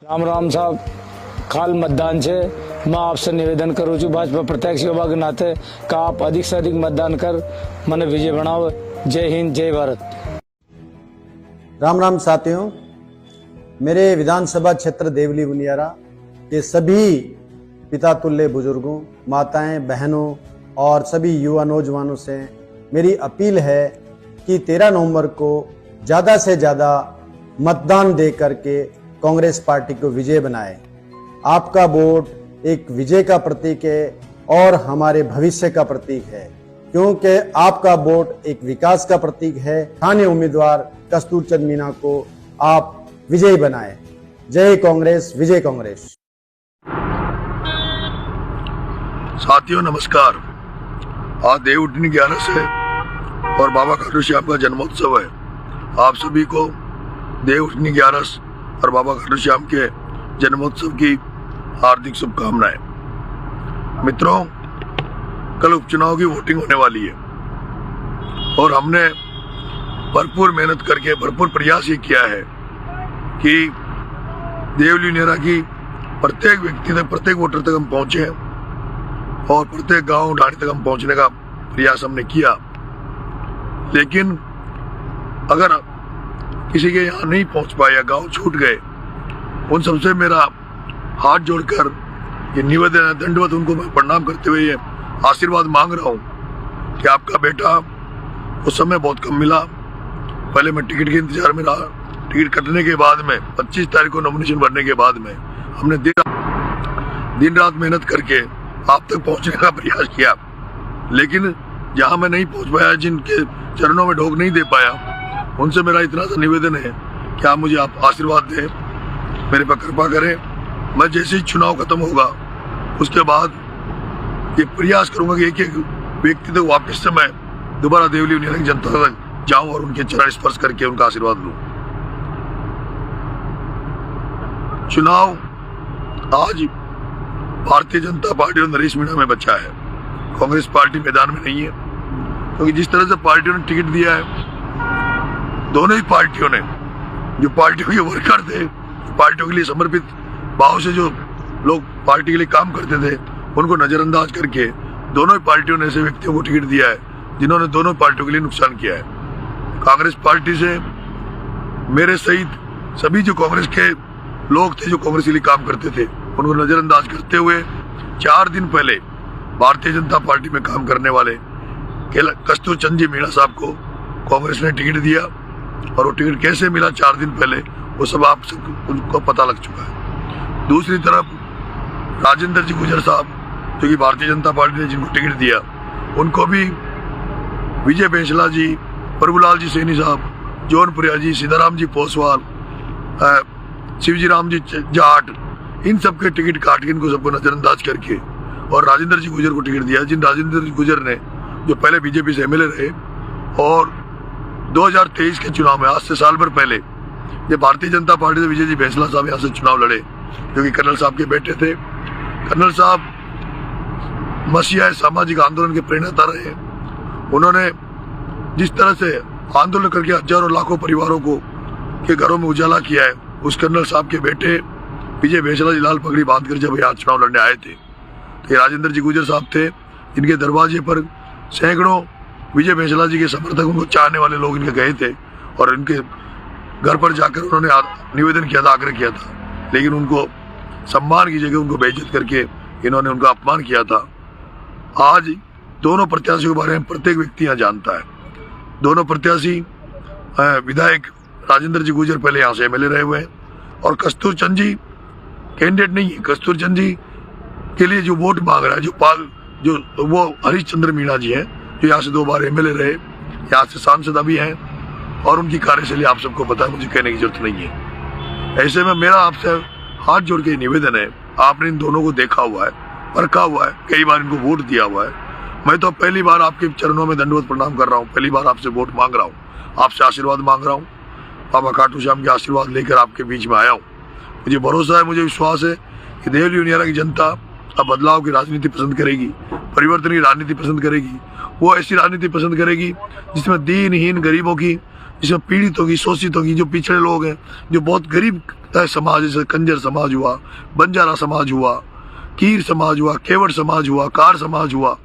राम राम साहब, खाल मतदान से मैं आपसे निवेदन करूँ छू भाजपा प्रत्यक्ष होने के नाते का आप अधिक से अधिक मतदान कर मने विजय बनाओ। जय हिंद, जय भारत। राम राम साथियों, मेरे विधानसभा क्षेत्र देवली बुनियारा के सभी पिता तुल्य बुजुर्गों, माताएं, बहनों और सभी युवा नौजवानों से मेरी अपील है कि 13 नवंबर को ज्यादा से ज्यादा मतदान दे करके कांग्रेस पार्टी को विजय बनाए। आपका वोट एक विजय का प्रतीक है और हमारे भविष्य का प्रतीक है, क्योंकि आपका वोट एक विकास का प्रतीक है। स्थानीय उम्मीदवार कस्तूरचंद मीणा को आप विजयी बनाए। जय कांग्रेस, विजय कांग्रेस। साथियों नमस्कार। आज देवउठनी 11 है और बाबा खाटू श्याम का जन्मोत्सव है। आप सभी को देवउठनी 11 और बाबा खाटू श्याम के जन्मोत्सव की हार्दिक शुभकामनाएं। मित्रों, कल उपचुनाव की वोटिंग होने वाली है और हमने भरपूर मेहनत करके भरपूर प्रयास ये किया है कि देवली बुनियारा की प्रत्येक व्यक्ति तक, प्रत्येक वोटर तक हम पहुंचे और प्रत्येक गांव ढाणी तक हम पहुंचने का प्रयास हमने किया। लेकिन अगर किसी के यहाँ नहीं पहुंच पाया, गांव छूट गए, उन सबसे मेरा हाथ जोड़कर ये निवेदन है, दंडवत उनको मैं प्रणाम करते हुए ये आशीर्वाद मांग रहा हूँ कि आपका बेटा उस समय बहुत कम मिला। पहले मैं टिकट के इंतजार में रहा। टिकट कटने के बाद में 25 तारीख को नॉमिनेशन भरने के बाद में हमने दिन रात मेहनत करके आप तक पहुंचने का प्रयास किया। लेकिन जहां मैं नहीं पहुंच पाया, जिनके चरणों में ढोक नहीं दे पाया, उनसे मेरा इतना सा निवेदन है कि आप मुझे आशीर्वाद दें, मेरे पर कृपा करें। मैं जैसे ही चुनाव खत्म होगा उसके बाद ये प्रयास करूंगा कि एक एक व्यक्ति तक वापस से मैं दोबारा देवली बुनियारा की जनता तक जाऊं और उनके चरण स्पर्श करके उनका आशीर्वाद लूं। चुनाव आज भारतीय जनता पार्टी और नरेश मीणा में बचा है। कांग्रेस पार्टी मैदान में नहीं है, क्योंकि जिस तरह से पार्टियों ने टिकट दिया है, दोनों ही पार्टियों ने, जो पार्टियों के वर्कर थे, पार्टियों के लिए समर्पित भाव से जो लोग पार्टी के लिए काम करते थे, उनको नजरअंदाज करके दोनों ही पार्टियों ने ऐसे व्यक्तियों को टिकट दिया है जिन्होंने दोनों पार्टियों के लिए नुकसान किया है। कांग्रेस पार्टी से मेरे सहित सभी जो कांग्रेस के लोग थे, जो कांग्रेस के लिए काम करते थे, उनको नजरअंदाज करते हुए 4 दिन पहले भारतीय जनता पार्टी में काम करने वाले कस्तूरचंद जी मीणा साहब को कांग्रेस ने टिकट दिया। और वो टिकट कैसे मिला 4 दिन पहले, वो सब आप उनको पता लग चुका है। दूसरी तरफ राजेंद्र जी गुजर साहब, जो कि भारतीय जनता पार्टी ने जिनको टिकट दिया, उनको भी विजय बेंसला जी, प्रभुलाल जी सैनी साहब, जौनपुरिया जी, सीताराम जी पोसवाल, शिवजी राम जी जाट, इन सबके टिकट काट के इनको सबको नजरअंदाज करके और राजेंद्र जी गुजर को टिकट दिया। जिन राजेंद्र जी गुजर ने, जो पहले बीजेपी से एमएलए रहे और 2023 के चुनाव में, आज से साल भर पहले, जब भारतीय जनता पार्टी से विजय जी बेंसला साहब यहाँ से चुनाव लड़े, जो कि कर्नल साहब के बेटे थे। कर्नल साहब मसीहा सामाजिक आंदोलन के प्रेरणादाता रहे। उन्होंने जिस तरह से आंदोलन करके हजारों लाखों परिवारों को के घरों में उजाला किया है, उस कर्नल साहब के बेटे विजय बेंसला जी लाल पगड़ी बांधकर जब यहाँ चुनाव लड़ने आए थे, तो राजेंद्र जी गुजर साहब थे, जिनके दरवाजे पर सैकड़ों विजय बेंसला जी के समर्थक, उनको चाहने वाले लोग इनके गए थे और इनके घर पर जाकर उन्होंने निवेदन किया था, आग्रह किया था। लेकिन उनको सम्मान की जगह उनको बेइज्जत करके इन्होंने उनका अपमान किया था। आज दोनों प्रत्याशियों के बारे में प्रत्येक व्यक्ति यहाँ जानता है। दोनों प्रत्याशी विधायक राजेंद्र जी गुजर पहले यहाँ से एमएलए रहे हुए हैं और कस्तूरचंद जी कैंडिडेट नहीं है। कस्तूरचंद जी के लिए जो वोट मांग रहा है, जो वो हरिश्चंद्र मीणा जी हैं, जो यहाँ से 2 बार एमएलए रहे, यहाँ से सांसद अभी हैं और उनकी कार्यशैली आप सबको पता है, मुझे कहने की जरूरत नहीं है। ऐसे में मेरा आपसे हाथ जोड़ के निवेदन है, आपने इन दोनों को देखा हुआ है, परखा हुआ है, कई बार इनको वोट दिया हुआ है। मैं तो पहली बार आपके चरणों में दंडवत प्रणाम कर रहा हूँ, पहली बार आपसे वोट मांग रहा हूँ, आपसे आशीर्वाद मांग रहा हूँ। बाबा खाटू श्याम के आशीर्वाद लेकर आपके बीच में आया हूँ। मुझे भरोसा है, मुझे विश्वास है कि देवली बुनियारा की जनता अब बदलाव की राजनीति पसंद करेगी, परिवर्तन की राजनीति पसंद करेगी। वो ऐसी राजनीति पसंद करेगी जिसमें दीनहीन गरीबों की, जिसमें पीड़ितों की, शोषितों की, जो पिछड़े लोग हैं, जो बहुत गरीब समाज जैसे कंजर समाज हुआ, बंजारा समाज हुआ, कीर समाज हुआ, केवट समाज हुआ, कार समाज हुआ,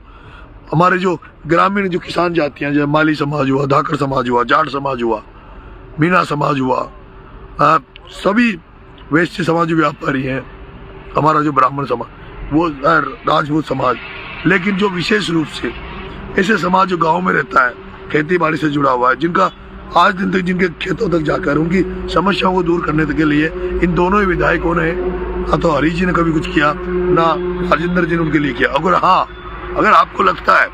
हमारे जो ग्रामीण जो किसान जातियां जैसे माली समाज हुआ, धाकड़ समाज हुआ, जाट समाज हुआ, मीना समाज हुआ, सभी वैश्य समाज जो व्यापारी हैं, हमारा जो ब्राह्मण समाज, वो राजपूत समाज, लेकिन जो विशेष रूप से ऐसे समाज जो गांव में रहता है, खेती बाड़ी से जुड़ा हुआ है, जिनका आज दिन तक जिनके खेतों तक जाकर उनकी समस्याओं को दूर करने के लिए इन दोनों ही विधायकों ने, ना तो हरी जी ने कभी कुछ किया, ना राजेंद्र जी ने उनके लिए किया। अगर आपको लगता है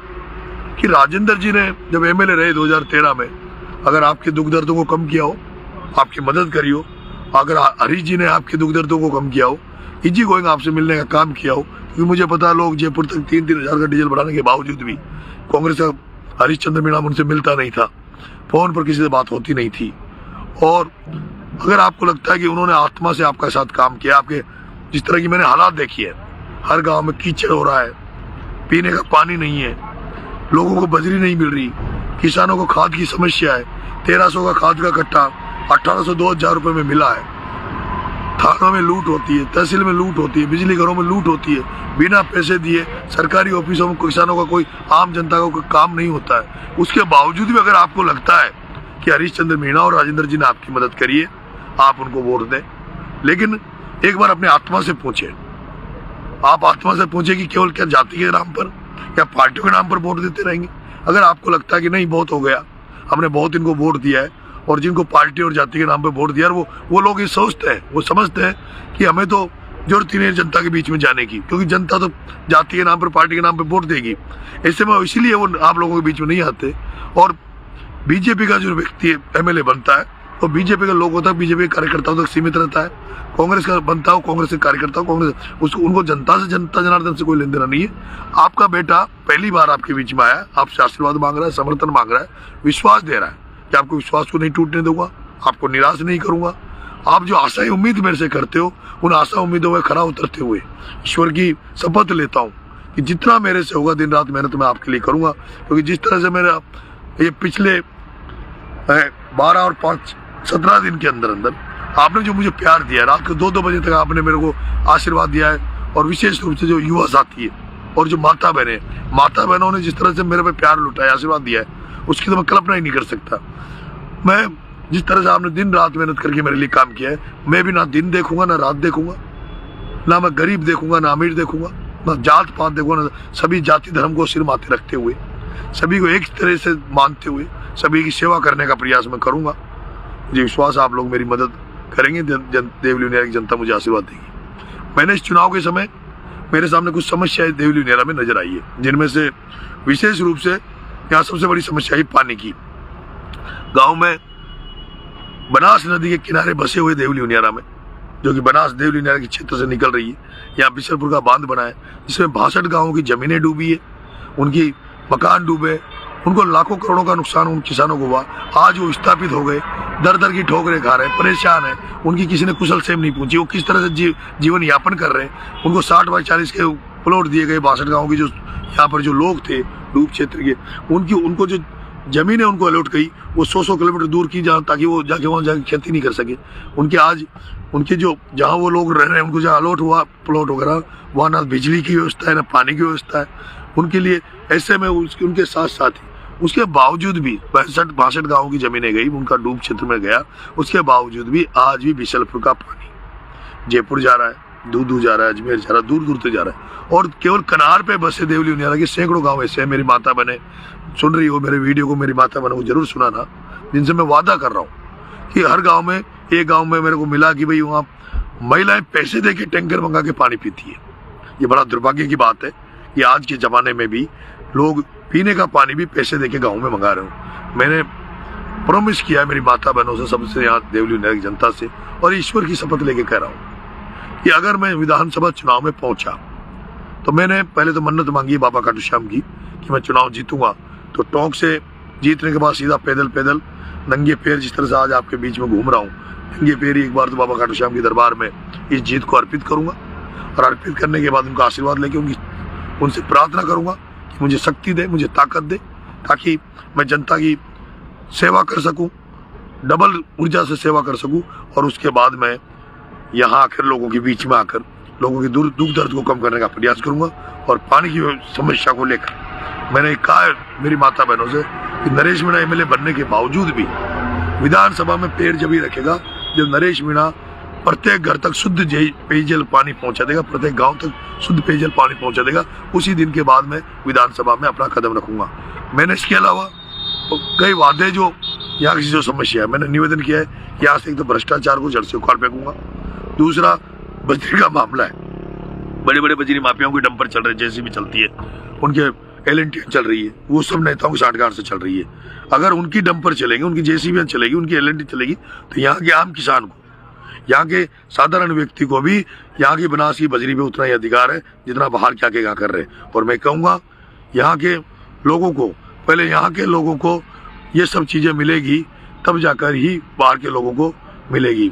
कि राजेंद्र जी ने जब एमएलए रहे 2013 में, अगर आपके दुख दर्दों को कम किया हो, आपकी मदद करी हो, अगर हरी जी ने आपके दुख दर्दों को कम किया हो, इजी गोइंग आपसे मिलने का काम किया हो, क्योंकि मुझे पता है लोग जयपुर तक 3-3 हज़ार का डीजल बढ़ाने के बावजूद भी कांग्रेस का हरीशचंद्र मीणा उनसे मिलता नहीं था, फोन पर किसी से बात होती नहीं थी। और अगर आपको लगता है कि उन्होंने आत्मा से आपका साथ काम किया, आपके जिस तरह की मैंने हालात देखी है, हर गांव में कीचड़ हो रहा है, पीने का पानी नहीं है, लोगों को बजरी नहीं मिल रही, किसानों को खाद की समस्या है, 1300 का खाद का कट्टा 1800-2000 रुपए में मिला है, थानों में लूट होती है, तहसील में लूट होती है, बिजली घरों में लूट होती है, बिना पैसे दिए सरकारी ऑफिसों में किसानों का कोई, आम जनता का कोई काम नहीं होता है। उसके बावजूद भी अगर आपको लगता है कि हरीशचंद्र मीणा और राजेंद्र जी ने आपकी मदद करी है, आप उनको वोट दें। लेकिन एक बार अपने आत्मा से पूछे, आप आत्मा से पूछे कि केवल क्या जाति के नाम पर या पार्टियों के नाम पर वोट देते रहेंगे। अगर आपको लगता है कि नहीं बहुत हो गया, हमने बहुत इनको वोट दिया है, और जिनको पार्टी और जाति के नाम पे वोट दिया, वो लोग ये सोचते हैं, वो समझते हैं कि हमें तो जरूरत ही नहीं जनता के बीच में जाने की, क्योंकि जनता तो जाति के नाम पर, पार्टी के नाम पे वोट देगी। ऐसे में इसीलिए वो आप लोगों के बीच में नहीं आते। और बीजेपी का जो व्यक्ति एमएलए बनता है, तो बीजेपी का लोग होता है, बीजेपी के कार्यकर्ताओं तक सीमित रहता है। कांग्रेस का बनता हो, कांग्रेस के कार्यकर्ता हो, कांग्रेस उसको, उनको जनता से, जनता जनार्दन से कोई लेन देना नहीं है। आपका बेटा पहली बार आपके बीच में आया, आपसे आशीर्वाद मांग रहा है, समर्थन मांग रहा है, विश्वास दे रहा है कि आपको विश्वास को नहीं टूटने दूंगा, आपको निराश नहीं करूंगा। आप जो आशा उम्मीद मेरे से करते हो, उन आशा उम्मीदों में खरा उतरते हुए ईश्वर की शपथ लेता हूँ कि जितना मेरे से होगा दिन रात मेहनत मैं आपके लिए करूंगा। क्योंकि जिस तरह से मेरा ये पिछले 12 और 5 17 दिन के अंदर अंदर आपने जो मुझे प्यार दिया, रात को 2-2 बजे तक आपने मेरे को आशीर्वाद दिया है, और विशेष रूप से जो युवा साथी है और जो माता बहनों ने जिस तरह से मेरे पे प्यार लुटाया, आशीर्वाद दिया है, उसकी तो मैं कल्पना ही नहीं कर सकता। मैं जिस तरह से आपने दिन रात मेहनत करके मेरे लिए काम किया है, मैं भी ना दिन देखूंगा, ना रात देखूंगा, ना मैं गरीब देखूंगा, ना अमीर देखूंगा, ना जात पात देखूंगा, ना सभी जाति धर्म को सिर माथे रखते हुए, सभी को एक तरह से मानते हुए सभी की सेवा करने का प्रयास मैं करूंगा। मुझे विश्वास आप लोग मेरी मदद करेंगे, देवली उनियारा की जनता मुझे आशीर्वाद देगी। मैंने इस चुनाव के समय मेरे सामने कुछ समस्याएं देवली उनियारा में नजर आई है, जिनमें से विशेष रूप से यहाँ सबसे बड़ी समस्या है पानी की। गांव में बनास नदी के किनारे बसे हुए देवली उनियारा में, जो कि बनास देवली उनियारा के क्षेत्र से निकल रही है, यहाँ बिशरपुर का बांध बना है, जिसमें 62 गांवों की जमीनें डूबी है, उनकी मकान डूबे, उनको लाखों करोड़ों का नुकसान उन किसानों को हुआ। आज वो विस्थापित हो गए, दर दर की ठोकरें खा रहे हैं, परेशान है, उनकी किसी ने कुशल सेम नहीं पूछी, वो किस तरह से जीवन यापन कर रहे हैं। उनको 60 बाई 40 के प्लॉट दिए गए 62 गाँव की, जो यहाँ पर जो लोग थे डूब क्षेत्र के, उनको जो जमीन है उनको अलॉट की, वो 100 किलोमीटर दूर की, जहाँ ताकि वो जाके वहाँ जाके खेती नहीं कर सके। उनके जो जहाँ वो लोग रह रहे हैं, उनको जहाँ अलॉट हुआ प्लॉट वगैरह, वहाँ ना बिजली की व्यवस्था है, ना पानी की व्यवस्था है उनके लिए। ऐसे में उनके साथ साथ ही उसके बावजूद भी 62 गाँव की जमीनें गई, उनका डूब क्षेत्र में गया, उसके बावजूद भी आज भी बिशलपुर का पानी जयपुर जा रहा है, दूर जा रहा है, अजमेर जा रहा है, दूर दूर तक जा रहा है। और केवल कनार पे बसे देवली उनियारा के सैकड़ों गांव ऐसे हैं। मेरी माता बहने सुन रही हो मेरे वीडियो को, मेरी माता बहनों को जरूर सुनाना, जिनसे मैं वादा कर रहा हूँ कि हर गाँव में, एक गाँव में मेरे को मिला कि भाई वहाँ महिलाएं पैसे दे के टैंकर मंगा के पानी पीती है। ये बड़ा दुर्भाग्य की बात है कि आज के जमाने में भी लोग पीने का पानी भी पैसे देके गाँव में मंगा रहे हो। मैंने प्रॉमिस किया है मेरी माता बहनों से, सबसे यहाँ देवली उनियारा की जनता से, और ईश्वर की शपथ लेके कह रहा हूँ कि अगर मैं विधानसभा चुनाव में पहुंचा तो मैंने पहले तो मन्नत मांगी बाबा खाटू श्याम की कि मैं चुनाव जीतूंगा। तो टोंक से जीतने के बाद सीधा पैदल नंगे पैर, जिस तरह से आज आपके बीच में घूम रहा हूँ, नंगे पैर एक बार तो बाबा खाटू श्याम के दरबार में इस जीत को अर्पित करूंगा, और अर्पित करने के बाद उनका आशीर्वाद लेके उनसे प्रार्थना करूंगा कि मुझे शक्ति दे, मुझे ताकत दे, ताकि मैं जनता की सेवा कर सकूं, डबल ऊर्जा से सेवा कर सकूं, और उसके बाद मैं यहाँ आकर लोगों के बीच में आकर लोगों के दुख दर्द को कम करने का प्रयास करूंगा। और पानी की समस्या को लेकर मैंने कहा है मेरी माता बहनों से कि नरेश मीणा एमएलए बनने के बावजूद भी विधानसभा में पैर जब ही रखेगा जब नरेश मीणा प्रत्येक घर तक शुद्ध पेयजल पानी पहुंचा देगा, प्रत्येक गांव तक शुद्ध पेयजल पानी पहुंचा देगा, उसी दिन के बाद मैं विधानसभा में अपना कदम रखूंगा। मैंने इसके अलावा कई वादे जो यहाँ की जो समस्या है, मैंने निवेदन किया है कि यहाँ से एक तो भ्रष्टाचार को जड़ से उखाड़ फेंकूंगा। दूसरा बजरी का मामला है, बड़े बड़े बजरी माफियाओं के डंपर चल रहे हैं, जैसी भी चलती है उनके LNT चल रही है, वो सब नेताओं की साठगांठ से चल रही है। अगर उनकी डंपर चलेगी, उनकी JCB चलेगी, उनकी LNT चलेगी तो यहाँ के आम किसान को, यहाँ के साधारण व्यक्ति को भी यहाँ की बनास की बजरी पे उतना ही अधिकार है जितना बाहर क्या के यहाँ कर रहे हैं। और मैं कहूँगा यहाँ के लोगों को, पहले यहाँ के लोगों को ये सब चीजें मिलेगी तब जाकर ही बाहर के लोगों को मिलेगी।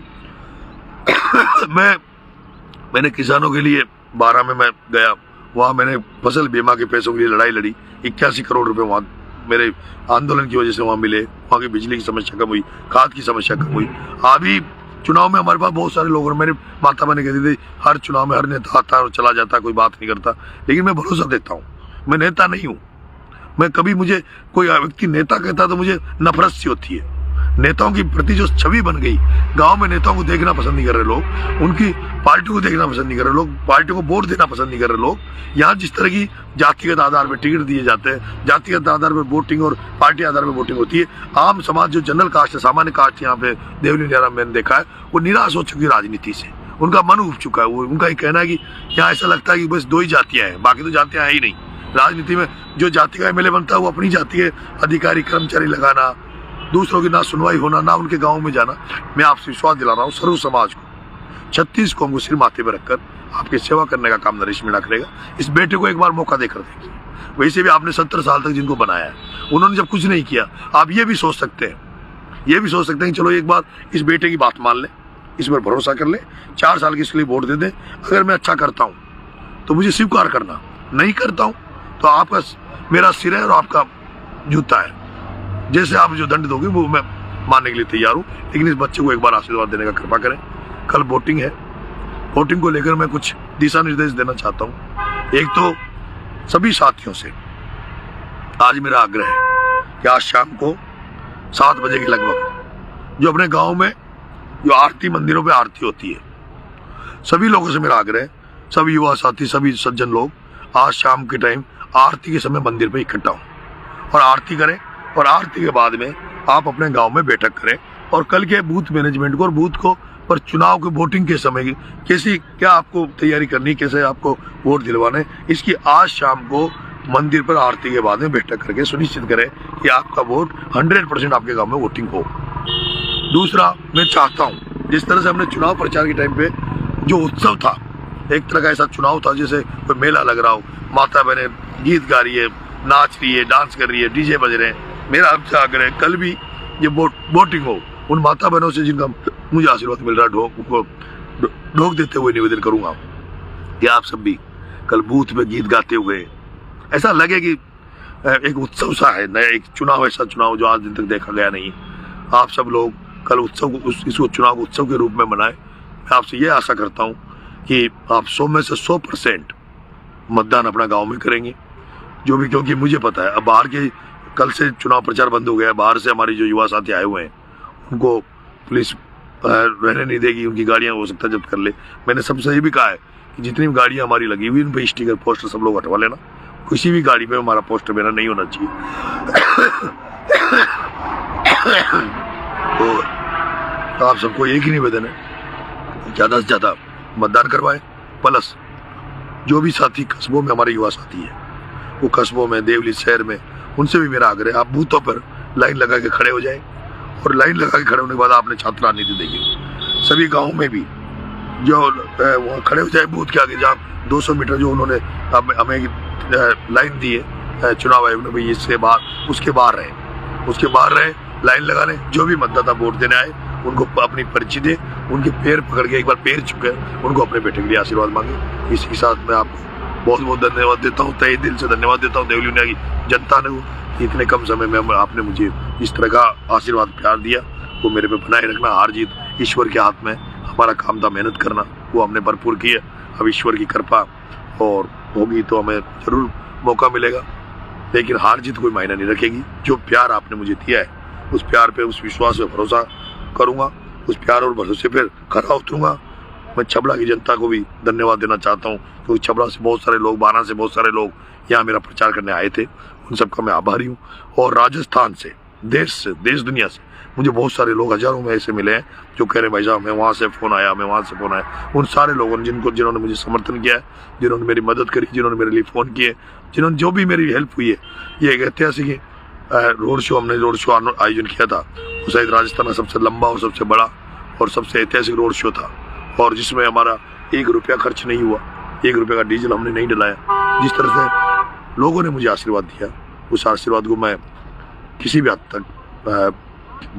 मैंने किसानों के लिए 12 में मैं गया, वहां मैंने फसल बीमा के पैसों के लिए लड़ाई लड़ी। 81 करोड़ रुपए वहां मेरे आंदोलन की वजह से वहां मिले। वहां की बिजली की समस्या कम हुई, खाद की समस्या कम हुई। अभी चुनाव में हमारे पास बहुत सारे लोग, मेरे माता बहने कहती थी हर चुनाव में हर नेता आता है और चला जाता है, कोई बात नहीं करता। लेकिन मैं भरोसा देता हूँ, मैं नेता नहीं हूँ। मैं कभी, मुझे कोई व्यक्ति नेता कहता तो मुझे नफरत सी होती है। नेताओं की प्रति जो छवि बन गई, गांव में नेताओं को देखना पसंद नहीं कर रहे लोग, उनकी पार्टी को देखना पसंद नहीं कर रहे लोग, पार्टी को वोट देना पसंद नहीं कर रहे लोग। यहाँ जिस तरह की जातिगत आधार पर टिकट दिए जाते हैं, जातिगत आधार पर वोटिंग और पार्टी आधार पर वोटिंग होती है, आम समाज जो जनरल कास्ट है, सामान्य कास्ट यहाँ पे देवली नियारा मैंने देखा है, वो निराश हो चुकी है राजनीति से। उनका मन उब चुका है। वो उनका ये कहना है कि यहाँ ऐसा लगता है कि बस 2 ही जातियां हैं, बाकी तो जातियां हैं ही नहीं। राजनीति में जो जाति का MLA बनता है वो अपनी जाति के अधिकारी कर्मचारी लगाना, दूसरों की ना सुनवाई होना, ना उनके गांव में जाना। मैं आपसे विश्वास दिला रहा हूँ, सर्व समाज को 36 कौम को सिर माथे पर रखकर आपकी सेवा करने का काम नरेश मीणा करेगा। इस बेटे को एक बार मौका देकर देखिए। वैसे भी आपने 70 साल तक जिनको बनाया है, उन्होंने जब कुछ नहीं किया, आप ये भी सोच सकते हैं, कि चलो एक बार इस बेटे की बात मान लें, इस पर भरोसा कर लें, 4 साल की इसके लिए वोट दे दें। अगर मैं अच्छा करता हूँ तो मुझे स्वीकार करना, नहीं करता हूँ तो आपका मेरा सिर है और आपका जूता है। जैसे आप जो दंड दोगे वो मैं मानने के लिए तैयार हूँ। लेकिन इस बच्चे को एक बार आशीर्वाद देने का कृपा करें। कल वोटिंग है, वोटिंग को लेकर मैं कुछ दिशा निर्देश देना चाहता हूँ। एक तो सभी साथियों से आज मेरा आग्रह है कि आज शाम को 7 बजे के लगभग जो अपने गांव में जो आरती, मंदिरों पे आरती होती है, सभी लोगों से मेरा आग्रह है, सभी युवा साथी, सभी सज्जन लोग आज शाम के टाइम आरती के समय मंदिर पे इकट्ठा हो और आरती करें। और आरती के बाद में आप अपने गांव में बैठक करें और कल के बूथ मैनेजमेंट को और बूथ को पर चुनाव के वोटिंग के समय कैसी क्या आपको तैयारी करनी, कैसे आपको वोट दिलवाने, इसकी आज शाम को मंदिर पर आरती के बाद में बैठक करके सुनिश्चित करें कि आपका वोट 100% आपके गांव में वोटिंग हो। दूसरा, मैं चाहता हूं जिस तरह से हमने चुनाव प्रचार के टाइम पे जो उत्सव था, एक तरह का ऐसा चुनाव था जैसे कोई मेला लग रहा हो, माता बहने गीत गा रही है, नाच रही है, डांस कर रही है, डीजे बज रहे हैं। मेरा आपसे आग्रह है कल भी ये वोटिंग हो, उन माता बहनों से जिनका मुझे आशीर्वाद मिल रहा है, ढोक देते हुए निवेदन करूंगा कि आप सब भी कल बूथ में गीत गाते हुए ऐसा लगे कि एक उत्सव सा है, नया एक चुनाव, ऐसा चुनाव जो आज दिन तक देखा गया नहीं। आप सब लोग कल उत्सव इसको चुनाव उत्सव के रूप में मनाएं। मैं आपसे ये आशा करता हूँ कि आप 100 में से 100% मतदान अपना गांव में करेंगे जो भी, क्योंकि मुझे पता है अब बाहर के कल से चुनाव प्रचार बंद हो गया है। बाहर से हमारी जो युवा साथी आए हुए हैं उनको पुलिस रहने नहीं देगी, उनकी गाड़ियां हो सकता है जब्त कर ले। मैंने सबसे ये भी कहा है कि जितनी भी गाड़ियां हमारी लगी हुई उन पर स्टिकर, पोस्टर सब लोग हटवा लेना। किसी भी गाड़ी पे हमारा पोस्टर मेरा नहीं होना चाहिए। तो आप सबको एक ही निवेदन है, ज्यादा से ज्यादा मतदान करवाएं। प्लस जो भी साथी कस्बों में हमारे युवा साथी है, वो कस्बों में, देवली शहर में, उनसे भी मेरा आग्रह है आप बूथों पर लाइन लगा के खड़े हो जाए। और लाइन लगा के खड़े होने के बाद आपने छात्रा नीति देखी, सभी गाँव में भी जो वहाँ खड़े हो जाए बूथ के आगे, जहाँ 200 मीटर जो उन्होंने हमें लाइन दी है चुनाव आयोग ने, भाई इससे बाहर, उसके बाहर रहे, लाइन लगा लें। जो भी मतदाता वोट देने आए उनको अपनी पर्ची दे, उनके पैर पकड़ के एक बार पैर छू के उनको अपने बेटे के लिए आशीर्वाद मांगे। इसी के साथ मैं आपको बहुत बहुत धन्यवाद देता हूँ, तहे दिल से धन्यवाद देता हूँ देवली की जनता ने कि इतने कम समय में आपने मुझे इस तरह का आशीर्वाद प्यार दिया। वो मेरे पे बनाए रखना, हार जीत ईश्वर के हाथ में। हमारा काम था मेहनत करना, वो हमने भरपूर की है। अब ईश्वर की कृपा और होगी तो हमें जरूर मौका मिलेगा, लेकिन हार जीत कोई मायने नहीं रखेगी। जो प्यार आपने मुझे दिया है, उस प्यार पे, उस विश्वास पे भरोसा करूंगा, उस प्यार और भरोसे पे खरा उतरूंगा। मैं छबड़ा की जनता को भी धन्यवाद देना चाहता हूँ, क्योंकि छबड़ा से बहुत सारे लोग, बाना से बहुत सारे लोग यहाँ मेरा प्रचार करने आए थे, उन सबका मैं आभारी हूँ। और राजस्थान से, देश दुनिया से मुझे बहुत सारे लोग, हजारों में ऐसे मिले हैं जो कह रहे हैं भाई साहब मैं वहाँ से फ़ोन आया, मैं वहाँ से फ़ोन आया। उन सारे लोगों ने जिन्होंने मुझे समर्थन किया है, जिन्होंने मेरी मदद करी, जिन्होंने मेरे लिए फ़ोन किए, जिन्होंने जो भी मेरी हेल्प हुई है, ये एक ऐतिहासिक रोड शो आयोजन किया था। वो शायद राजस्थान का सबसे लंबा और सबसे बड़ा और सबसे ऐतिहासिक रोड शो था, और जिसमें हमारा 1 रुपया खर्च नहीं हुआ, 1 रुपये का डीजल हमने नहीं डलाया। जिस तरह से लोगों ने मुझे आशीर्वाद दिया, उस आशीर्वाद को मैं किसी भी हद तक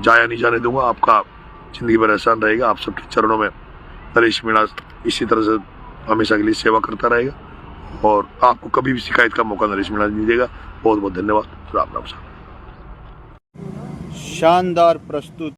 जाया नहीं जाने दूंगा। आपका जिंदगी भर एहसान रहेगा। आप सबके चरणों में नरेश मीणा इसी तरह से हमेशा के लिए सेवा करता रहेगा, और आपको कभी भी शिकायत का मौका नरेश मीणा नहीं देगा। बहुत बहुत धन्यवाद। राम राम साहब। शानदार प्रस्तुत